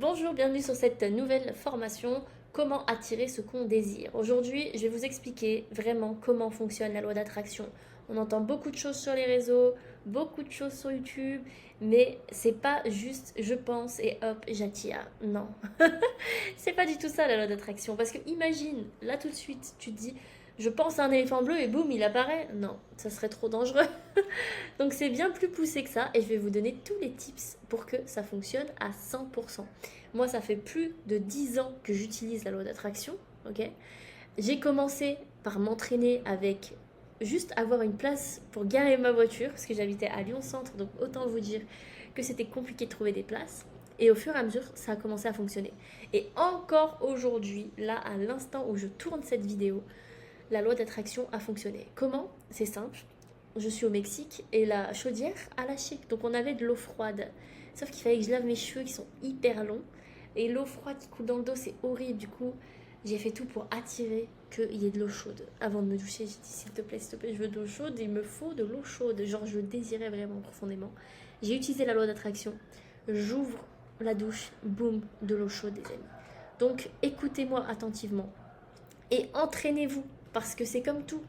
Bonjour, bienvenue sur cette nouvelle formation Comment attirer ce qu'on désire. Aujourd'hui, je vais vous expliquer vraiment comment fonctionne la loi d'attraction. On entend beaucoup de choses sur les réseaux, beaucoup de choses sur YouTube, mais c'est pas juste je pense et hop, j'attire. Non. C'est pas du tout ça la loi d'attraction. Parce que imagine, là tout de suite, tu te dis je pense à un éléphant bleu et boum, il apparaît. Non, ça serait trop dangereux. Donc c'est bien plus poussé que ça et je vais vous donner tous les tips pour que ça fonctionne à 100%. Moi, ça fait plus de 10 ans que j'utilise la loi d'attraction, ok. J'ai commencé par m'entraîner avec juste avoir une place pour garer ma voiture, parce que j'habitais à Lyon Centre, donc autant vous dire que c'était compliqué de trouver des places. Et au fur et à mesure, ça a commencé à fonctionner. Et encore aujourd'hui, là, à l'instant où je tourne cette vidéo, la loi d'attraction a fonctionné. Comment? C'est simple. Je suis au Mexique et la chaudière a lâché. Donc on avait de l'eau froide. Sauf qu'il fallait que je lave mes cheveux qui sont hyper longs. Et l'eau froide qui coule dans le dos, c'est horrible. Du coup, j'ai fait tout pour attirer qu'il y ait de l'eau chaude. Avant de me doucher, j'ai dit s'il te plaît, je veux de l'eau chaude. Il me faut de l'eau chaude. Genre, je le désirais vraiment profondément. J'ai utilisé la loi d'attraction. J'ouvre la douche, boum, de l'eau chaude, des amis. Donc, écoutez-moi attentivement. Et entraînez-vous. Parce que c'est comme tout.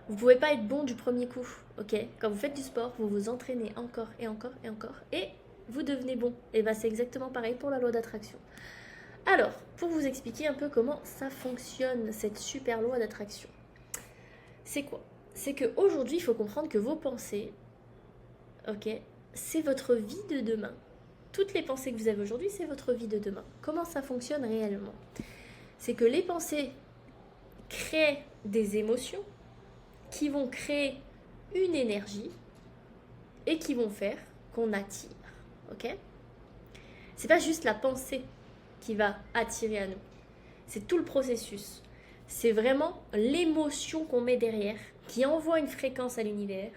Vous ne pouvez pas être bon du premier coup, ok? Quand vous faites du sport, vous vous entraînez encore et encore et encore. Et vous devenez bon. Et bien c'est exactement pareil pour la loi d'attraction. Alors, pour vous expliquer un peu comment ça fonctionne, cette super loi d'attraction. C'est quoi? C'est qu'aujourd'hui, il faut comprendre que vos pensées, ok, c'est votre vie de demain. Toutes les pensées que vous avez aujourd'hui, c'est votre vie de demain. Comment ça fonctionne réellement? C'est que les pensées créent des émotions qui vont créer une énergie et qui vont faire qu'on attire. Ok? C'est pas juste la pensée qui va attirer à nous. C'est tout le processus. C'est vraiment l'émotion qu'on met derrière qui envoie une fréquence à l'univers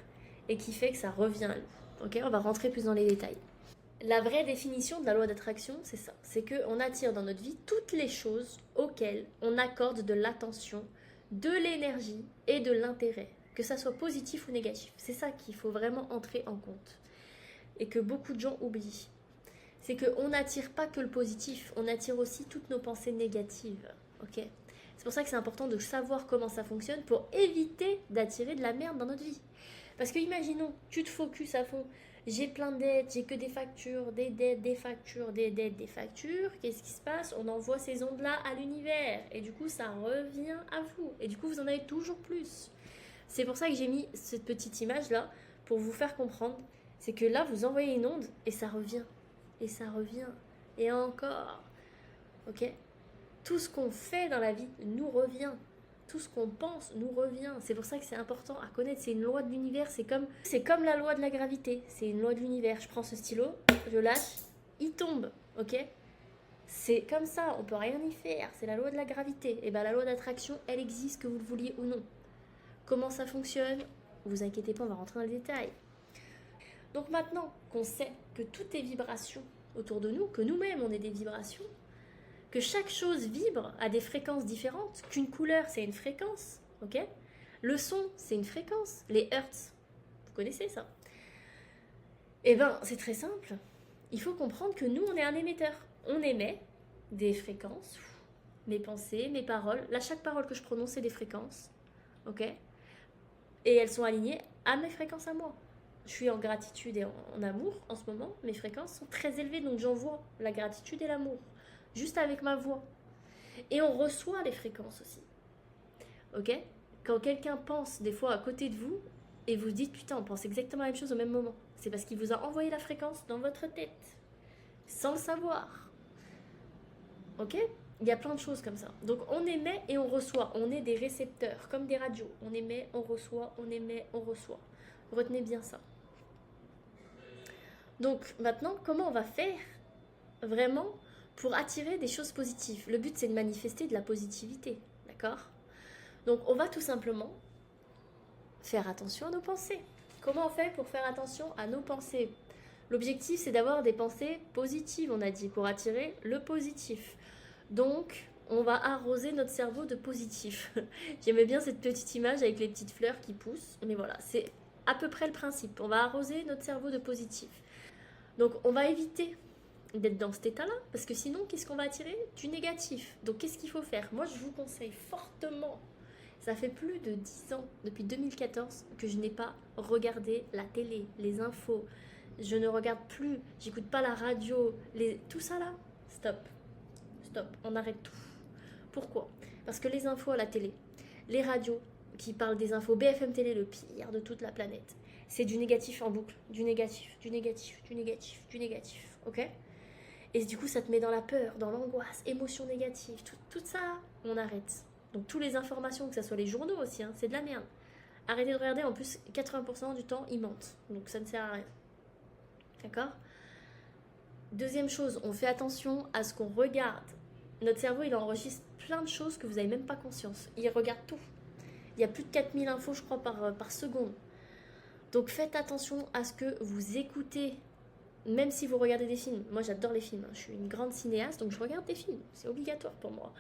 et qui fait que ça revient à nous. Ok? On va rentrer plus dans les détails. La vraie définition de la loi d'attraction, c'est ça. C'est qu'on attire dans notre vie toutes les choses auxquelles on accorde de l'attention, de l'énergie et de l'intérêt. Que ça soit positif ou négatif. C'est ça qu'il faut vraiment entrer en compte. Et que beaucoup de gens oublient. C'est qu'on n'attire pas que le positif, on attire aussi toutes nos pensées négatives. Ok? C'est pour ça que c'est important de savoir comment ça fonctionne pour éviter d'attirer de la merde dans notre vie. Parce que imaginons, tu te focus à fond. J'ai plein de dettes, j'ai que des factures, des dettes, des factures, des dettes, des factures. Qu'est-ce qui se passe? On envoie ces ondes-là à l'univers. Et du coup, ça revient à vous. Et du coup, vous en avez toujours plus. C'est pour ça que j'ai mis cette petite image-là pour vous faire comprendre. C'est que là, vous envoyez une onde et ça revient. Et ça revient. Et encore. Ok? Tout ce qu'on fait dans la vie nous revient. Tout ce qu'on pense nous revient. C'est pour ça que c'est important à connaître. C'est une loi de l'univers. C'est comme la loi de la gravité. C'est une loi de l'univers. Je prends ce stylo, je lâche, il tombe. Ok? C'est comme ça. On peut rien y faire. C'est la loi de la gravité. Et bien la loi d'attraction, elle existe que vous le vouliez ou non. Comment ça fonctionne? Vous inquiétez pas, on va rentrer dans le détail. Donc maintenant qu'on sait que tout est vibration autour de nous, que nous-mêmes on est des vibrations, que chaque chose vibre à des fréquences différentes, qu'une couleur c'est une fréquence, ok? Le son c'est une fréquence, les hertz, vous connaissez ça? Eh bien c'est très simple, il faut comprendre que nous on est un émetteur, on émet des fréquences, mes pensées, mes paroles, là chaque parole que je prononce c'est des fréquences, ok? Et elles sont alignées à mes fréquences à moi. Je suis en gratitude et en amour en ce moment. Mes fréquences sont très élevées, donc j'envoie la gratitude et l'amour, juste avec ma voix. Et on reçoit les fréquences aussi. Ok? Quand quelqu'un pense des fois à côté de vous, et vous dites putain, on pense exactement la même chose au même moment, c'est parce qu'il vous a envoyé la fréquence dans votre tête, sans le savoir. Ok? Il y a plein de choses comme ça. Donc on émet et on reçoit. On est des récepteurs, comme des radios. On émet, on reçoit, on émet, on reçoit. Retenez bien ça. Donc maintenant, comment on va faire vraiment pour attirer des choses positives? Le but, c'est de manifester de la positivité, d'accord? Donc on va tout simplement faire attention à nos pensées. Comment on fait pour faire attention à nos pensées? L'objectif, c'est d'avoir des pensées positives, on a dit, pour attirer le positif. Donc, on va arroser notre cerveau de positif. J'aimais bien cette petite image avec les petites fleurs qui poussent, mais voilà, c'est à peu près le principe. On va arroser notre cerveau de positif. Donc, on va éviter d'être dans cet état-là, parce que sinon, qu'est-ce qu'on va attirer? Du négatif. Donc, qu'est-ce qu'il faut faire? Moi, je vous conseille fortement, ça fait plus de 10 ans, depuis 2014, que je n'ai pas regardé la télé, les infos. Je ne regarde plus, j'écoute pas la radio, tout ça là, stop. Stop, on arrête tout. Pourquoi? Parce que les infos à la télé, les radios qui parlent des infos, BFM Télé, le pire de toute la planète, c'est du négatif en boucle, du négatif, du négatif, du négatif, du négatif, ok? Et du coup, ça te met dans la peur, dans l'angoisse, émotions négatives, tout ça, on arrête. Donc, toutes les informations, que ce soit les journaux aussi, hein, c'est de la merde. Arrêtez de regarder, en plus, 80% du temps, ils mentent. Donc, ça ne sert à rien. D'accord? Deuxième chose, on fait attention à ce qu'on regarde. Notre cerveau, il enregistre plein de choses que vous n'avez même pas conscience. Il regarde tout. Il y a plus de 4000 infos, je crois, par seconde. Donc faites attention à ce que vous écoutez, même si vous regardez des films. Moi, j'adore les films. Je suis une grande cinéaste, donc je regarde des films. C'est obligatoire pour moi.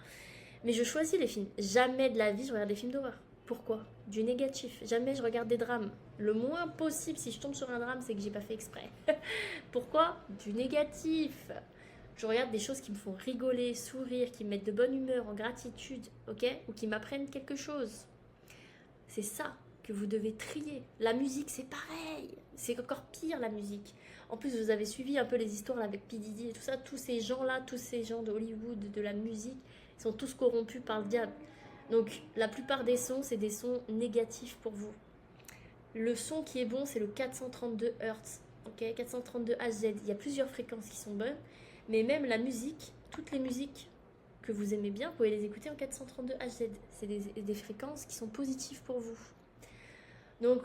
Mais je choisis les films. Jamais de la vie, je regarde des films d'horreur. Pourquoi? Du négatif. Jamais je regarde des drames. Le moins possible, si je tombe sur un drame, c'est que j'ai pas fait exprès. Pourquoi? Du négatif. Je regarde des choses qui me font rigoler, sourire, qui me mettent de bonne humeur, en gratitude, ok? Ou qui m'apprennent quelque chose. C'est ça que vous devez trier. La musique, c'est pareil. C'est encore pire, la musique. En plus, vous avez suivi un peu les histoires là, avec P. Diddy et tout ça. Tous ces gens-là, tous ces gens de Hollywood, de la musique, ils sont tous corrompus par le diable. Donc, la plupart des sons, c'est des sons négatifs pour vous. Le son qui est bon, c'est le 432 Hz. Ok, 432 Hz. Il y a plusieurs fréquences qui sont bonnes. Mais même la musique, toutes les musiques que vous aimez bien, vous pouvez les écouter en 432 Hz. C'est des fréquences qui sont positives pour vous. Donc,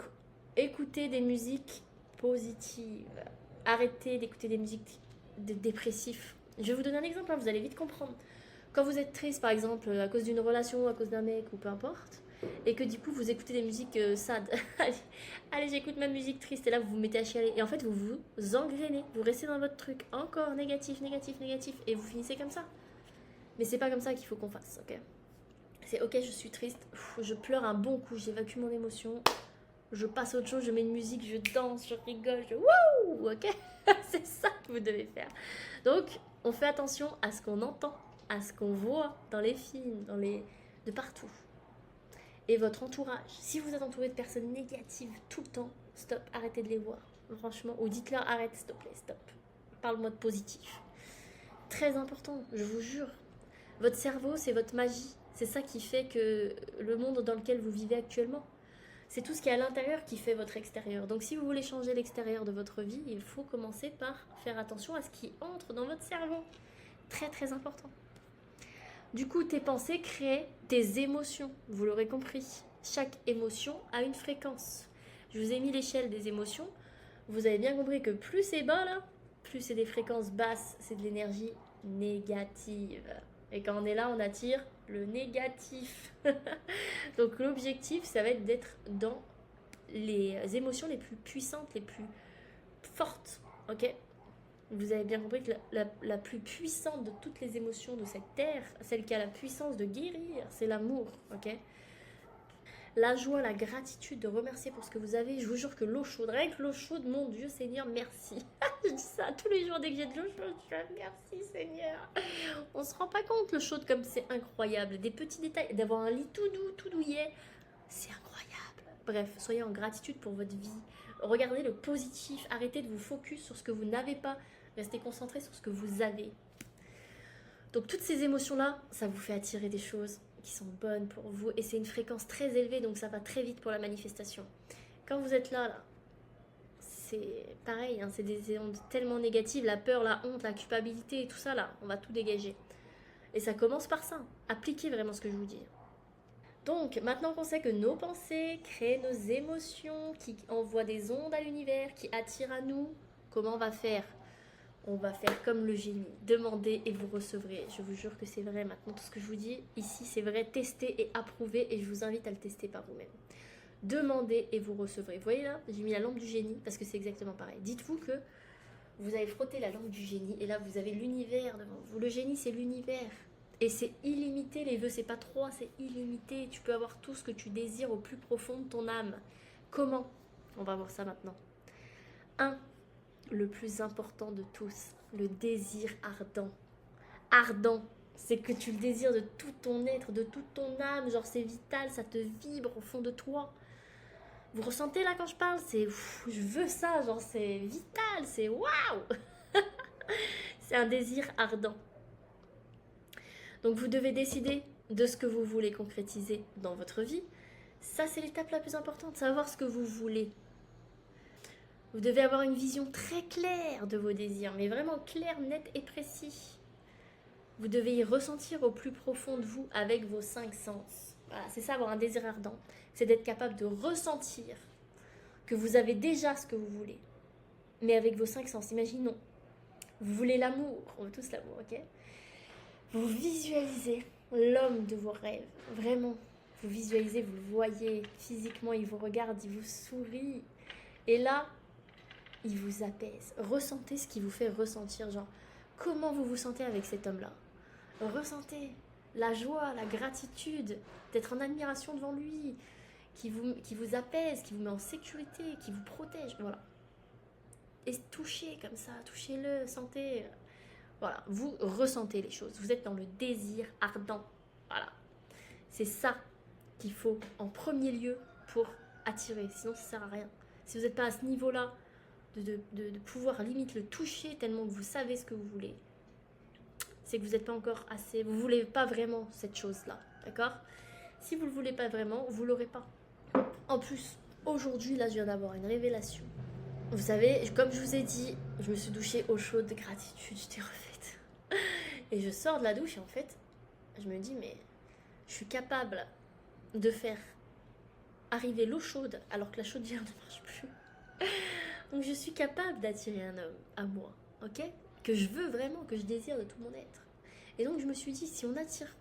écoutez des musiques positives. Arrêtez d'écouter des musiques dépressives. Je vais vous donner un exemple, hein, vous allez vite comprendre. Quand vous êtes triste, par exemple, à cause d'une relation, à cause d'un mec, ou peu importe, et que du coup, vous écoutez des musiques sad. allez, j'écoute ma musique triste, et là, vous vous mettez à chialer. Et en fait, vous vous engrainez, vous restez dans votre truc, encore négatif, négatif, négatif, et vous finissez comme ça. Mais c'est pas comme ça qu'il faut qu'on fasse, ok? C'est ok, je suis triste, je pleure un bon coup, j'évacue mon émotion, je passe à autre chose, je mets une musique, je danse, je rigole, je wouh, ok? C'est ça que vous devez faire. Donc, on fait attention à ce qu'on entend, à ce qu'on voit dans les films, de partout. Et votre entourage, si vous êtes entouré de personnes négatives tout le temps, stop, arrêtez de les voir. Franchement, ou dites-leur arrête, s'il te plaît, stop. Parle-moi de positif. Très important, je vous jure. Votre cerveau, c'est votre magie. C'est ça qui fait que le monde dans lequel vous vivez actuellement, c'est tout ce qui est à l'intérieur qui fait votre extérieur. Donc si vous voulez changer l'extérieur de votre vie, il faut commencer par faire attention à ce qui entre dans votre cerveau. Très très important. Du coup, tes pensées créent tes émotions. Vous l'aurez compris. Chaque émotion a une fréquence. Je vous ai mis l'échelle des émotions. Vous avez bien compris que plus c'est bas là, plus c'est des fréquences basses, c'est de l'énergie négative. Et quand on est là, on attire le négatif. Donc l'objectif, ça va être d'être dans les émotions les plus puissantes, les plus fortes. Ok? Vous avez bien compris que la plus puissante de toutes les émotions de cette terre, celle qui a la puissance de guérir, c'est l'amour. Ok? La joie, la gratitude, de remercier pour ce que vous avez. Je vous jure que l'eau chaude, rien que l'eau chaude, mon Dieu Seigneur, merci. Je dis ça tous les jours dès que j'ai de l'eau chaude, je dis merci Seigneur. On se rend pas compte le chaud comme c'est incroyable. Des petits détails, d'avoir un lit tout doux, tout douillet, c'est incroyable. Bref, soyez en gratitude pour votre vie. Regardez le positif, arrêtez de vous focus sur ce que vous n'avez pas. Restez concentré sur ce que vous avez. Donc toutes ces émotions-là, ça vous fait attirer des choses qui sont bonnes pour vous et c'est une fréquence très élevée, donc ça va très vite pour la manifestation. Quand vous êtes là, c'est pareil, hein, c'est des ondes tellement négatives, la peur, la honte, la culpabilité, tout ça là, on va tout dégager. Et ça commence par ça, appliquez vraiment ce que je vous dis. Donc maintenant qu'on sait que nos pensées créent nos émotions, qui envoient des ondes à l'univers, qui attirent à nous, comment on va faire? On va faire comme le génie, demandez et vous recevrez. Je vous jure que c'est vrai maintenant, tout ce que je vous dis ici c'est vrai, testez et approuvez et je vous invite à le tester par vous-même. Demandez et vous recevrez. Vous voyez là, j'ai mis la lampe du génie parce que c'est exactement pareil. Dites-vous que vous avez frotté la lampe du génie et là vous avez l'univers devant vous. Le génie c'est l'univers et c'est illimité, les vœux c'est pas 3, c'est illimité. Tu peux avoir tout ce que tu désires au plus profond de ton âme. Comment? On va voir ça maintenant. 1. Le plus important de tous, le désir ardent. Ardent, c'est que tu le désires de tout ton être, de toute ton âme, genre c'est vital, ça te vibre au fond de toi. Vous ressentez là quand je parle, c'est je veux ça, genre c'est vital, c'est waouh. C'est un désir ardent. Donc vous devez décider de ce que vous voulez concrétiser dans votre vie. Ça, c'est l'étape la plus importante, savoir ce que vous voulez. Vous devez avoir une vision très claire de vos désirs, mais vraiment claire, nette et précis. Vous devez y ressentir au plus profond de vous avec vos 5 sens. Voilà, c'est ça, avoir un désir ardent. C'est d'être capable de ressentir que vous avez déjà ce que vous voulez. Mais avec vos 5 sens, imaginons. Vous voulez l'amour, on veut tous l'amour, ok? Vous visualisez l'homme de vos rêves, vraiment. Vous visualisez, vous le voyez physiquement, il vous regarde, il vous sourit. Et là, il vous apaise. Ressentez ce qui vous fait ressentir, genre, comment vous vous sentez avec cet homme-là. Ressentez la joie, la gratitude, d'être en admiration devant lui, qui vous apaise, qui vous met en sécurité, qui vous protège, voilà. Et touchez comme ça, touchez-le, sentez. Voilà, vous ressentez les choses, vous êtes dans le désir ardent. Voilà, c'est ça qu'il faut en premier lieu pour attirer, sinon ça ne sert à rien. Si vous n'êtes pas à ce niveau-là, de pouvoir limite le toucher tellement que vous savez ce que vous voulez, c'est que vous n'êtes pas encore assez, vous ne voulez pas vraiment cette chose-là, d'accord? Si vous ne le voulez pas vraiment, vous ne l'aurez pas. En plus, aujourd'hui, là, je viens d'avoir une révélation. Vous savez, comme je vous ai dit, je me suis douchée eau chaude de gratitude, j'étais refaite. Et je sors de la douche et en fait, je me dis, mais je suis capable de faire arriver l'eau chaude alors que la chaudière ne marche plus. Donc je suis capable d'attirer un homme à moi, ok? Que je veux vraiment, que je désire de tout mon être. Et donc je me suis dit, si on attire,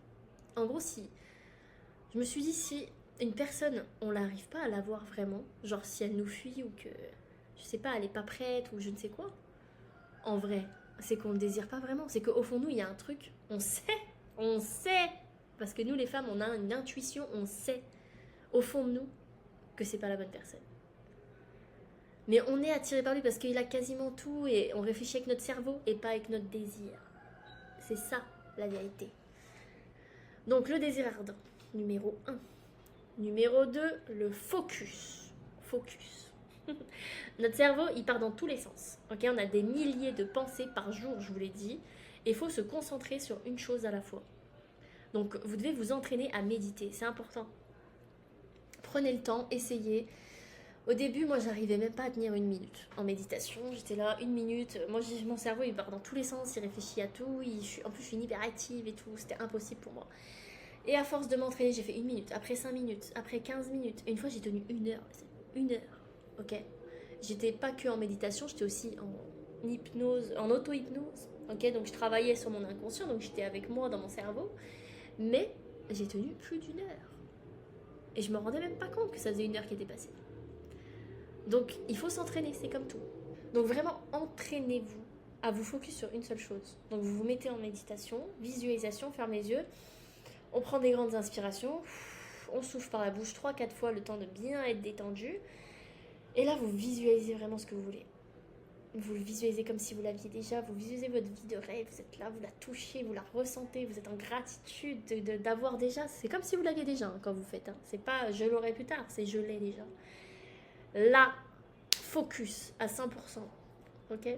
en gros je me suis dit si une personne, on n'arrive pas à la voir vraiment, genre si elle nous fuit ou que, je sais pas, elle n'est pas prête ou je ne sais quoi, en vrai, c'est qu'on ne le désire pas vraiment. C'est qu'au fond de nous, il y a un truc, on sait, parce que nous les femmes, on a une intuition, on sait, au fond de nous, que c'est pas la bonne personne. Mais on est attiré par lui parce qu'il a quasiment tout et on réfléchit avec notre cerveau et pas avec notre désir. C'est ça, la vérité. Donc le désir ardent, numéro 1. Numéro 2, le focus. Focus. Notre cerveau, il part dans tous les sens. Ok, on a des milliers de pensées par jour, je vous l'ai dit. Et il faut se concentrer sur une chose à la fois. Donc vous devez vous entraîner à méditer, c'est important. Prenez le temps, essayez. Au début, moi, j'arrivais même pas à tenir 1 minute en méditation. J'étais là, 1 minute. Moi, mon cerveau, il part dans tous les sens, il réfléchit à tout. En plus, je suis une hyperactive et tout. C'était impossible pour moi. Et à force de m'entraîner, j'ai fait 1 minute, après 5 minutes, après 15 minutes. Et une fois, j'ai tenu 1 heure. 1 heure, ok? J'étais pas que en méditation, j'étais aussi en hypnose, en auto-hypnose. Ok, donc je travaillais sur mon inconscient, donc j'étais avec moi dans mon cerveau. Mais j'ai tenu plus d'1 heure. Et je me rendais même pas compte que ça faisait 1 heure qui était passée. Donc, il faut s'entraîner, c'est comme tout. Donc, vraiment, entraînez-vous à vous focus sur une seule chose. Donc, vous vous mettez en méditation, visualisation, fermez les yeux. On prend des grandes inspirations. On souffle par la bouche 3-4 fois, le temps de bien être détendu. Et là, vous visualisez vraiment ce que vous voulez. Vous le visualisez comme si vous l'aviez déjà. Vous visualisez votre vie de rêve. Vous êtes là, vous la touchez, vous la ressentez. Vous êtes en gratitude d'avoir déjà. C'est comme si vous l'aviez déjà quand vous faites. C'est pas je l'aurai plus tard, c'est je l'ai déjà. Là, focus à 100%, ok?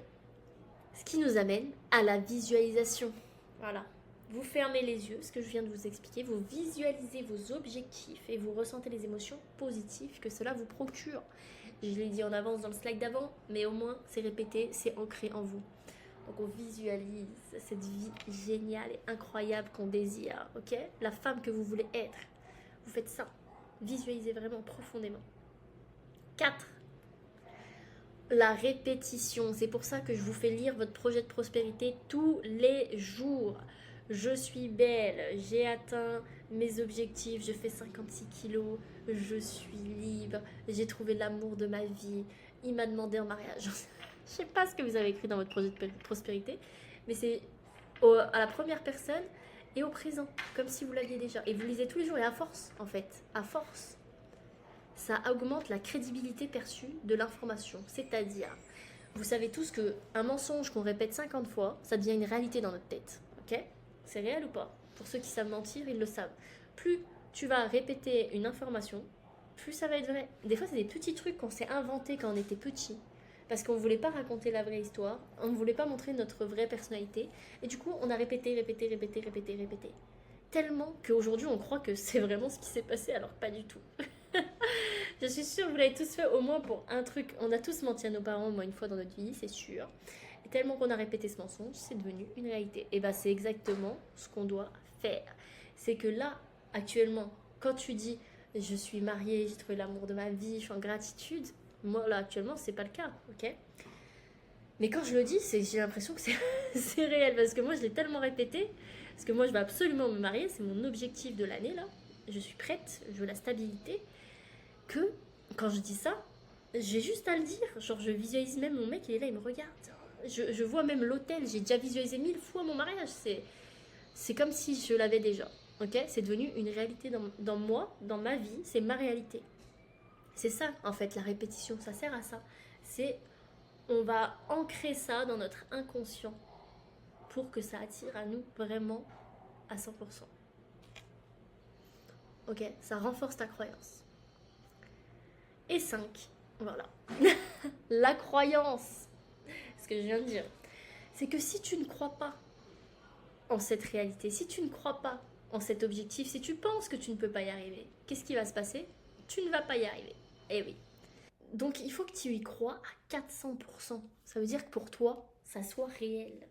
Ce qui nous amène à la visualisation. Voilà, vous fermez les yeux, ce que je viens de vous expliquer, vous visualisez vos objectifs et vous ressentez les émotions positives que cela vous procure. Je l'ai dit en avance dans le slide d'avant, mais au moins c'est répété, c'est ancré en vous. Donc on visualise cette vie géniale et incroyable qu'on désire, ok? La femme que vous voulez être. Vous faites ça, visualisez vraiment profondément. 4. La répétition. C'est pour ça que je vous fais lire votre projet de prospérité tous les jours. Je suis belle, j'ai atteint mes objectifs, je fais 56 kilos, je suis libre, j'ai trouvé l'amour de ma vie, il m'a demandé en mariage. Je ne sais pas ce que vous avez écrit dans votre projet de prospérité, mais c'est à la première personne et au présent, comme si vous l'aviez déjà. Et vous lisez tous les jours et à force, en fait, à force. Ça augmente la crédibilité perçue de l'information. C'est-à-dire, Vous savez tous qu'un mensonge qu'on répète 50 fois, ça devient une réalité dans notre tête. Ok? C'est réel ou pas? Pour ceux qui savent mentir, ils le savent. Plus tu vas répéter une information, plus ça va être vrai. Des fois, c'est des petits trucs qu'on s'est inventés quand on était petit. Parce qu'on ne voulait pas raconter la vraie histoire, on ne voulait pas montrer notre vraie personnalité. Et du coup, on a répété, répété, répété, répété, répété. Tellement qu'aujourd'hui, on croit que c'est vraiment ce qui s'est passé, alors pas du tout. Je suis sûre que vous l'avez tous fait au moins pour un truc. On a tous menti à nos parents au moins une fois dans notre vie, c'est sûr. Et tellement qu'on a répété ce mensonge, c'est devenu une réalité. Et bah c'est exactement ce qu'on doit faire. C'est que là, actuellement, quand tu dis je suis mariée, j'ai trouvé l'amour de ma vie, je suis en gratitude, moi là actuellement c'est pas le cas, ok? Mais quand je le dis, j'ai l'impression que c'est réel parce que moi je l'ai tellement répété. Parce que moi je veux absolument me marier, c'est mon objectif de l'année là. Je suis prête, je veux la stabilité. Que quand je dis ça, j'ai juste à le dire. Genre, je visualise même mon mec, il est là, il me regarde. Je vois même l'hôtel, j'ai déjà visualisé 1000 fois mon mariage. C'est comme si je l'avais déjà. Ok? C'est devenu une réalité dans moi, dans ma vie, c'est ma réalité. C'est ça, en fait, la répétition, ça sert à ça. On va ancrer ça dans notre inconscient pour que ça attire à nous vraiment à 100%. Ok? Ça renforce ta croyance. Et 5, voilà. La croyance, ce que je viens de dire, c'est que si tu ne crois pas en cette réalité, si tu ne crois pas en cet objectif, si tu penses que tu ne peux pas y arriver, qu'est-ce qui va se passer? Tu ne vas pas y arriver. Eh oui. Donc il faut que tu y crois à 400%. Ça veut dire que pour toi, ça soit réel.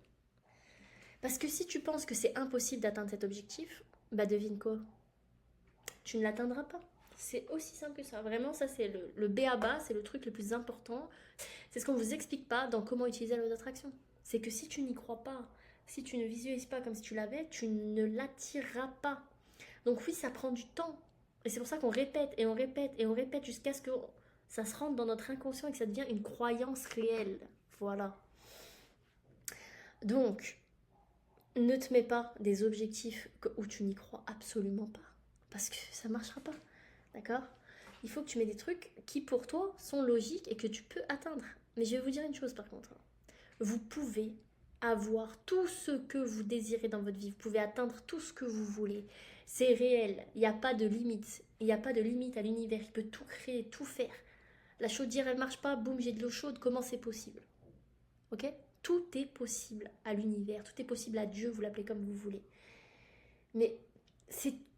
Parce que si tu penses que c'est impossible d'atteindre cet objectif, bah devine quoi? Tu ne l'atteindras pas. C'est aussi simple que ça. Vraiment, ça c'est le B à bas, c'est le truc le plus important. C'est ce qu'on ne vous explique pas dans comment utiliser la loi d'attraction. C'est que si tu n'y crois pas, si tu ne visualises pas comme si tu l'avais, tu ne l'attireras pas. Donc oui, ça prend du temps. Et c'est pour ça qu'on répète et on répète et on répète jusqu'à ce que ça se rentre dans notre inconscient et que ça devient une croyance réelle. Voilà. Donc, ne te mets pas des objectifs où tu n'y crois absolument pas. Parce que ça ne marchera pas. D'accord? Il faut que tu mets des trucs qui pour toi sont logiques et que tu peux atteindre. Mais je vais vous dire une chose par contre. Vous pouvez avoir tout ce que vous désirez dans votre vie. Vous pouvez atteindre tout ce que vous voulez. C'est réel. Il n'y a pas de limite. Il n'y a pas de limite à l'univers. Il peut tout créer, tout faire. La chaudière, elle marche pas. Boum, j'ai de l'eau chaude. Comment c'est possible? Ok? Tout est possible à l'univers. Tout est possible à Dieu. Vous l'appelez comme vous voulez. Mais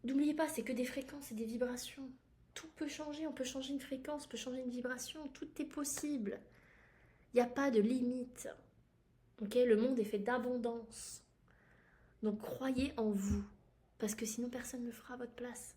n'oubliez pas, c'est que des fréquences et des vibrations. Tout peut changer. On peut changer une fréquence, on peut changer une vibration. Tout est possible. Il n'y a pas de limite. Okay, le monde est fait d'abondance. Donc croyez en vous. Parce que sinon personne ne le fera à votre place.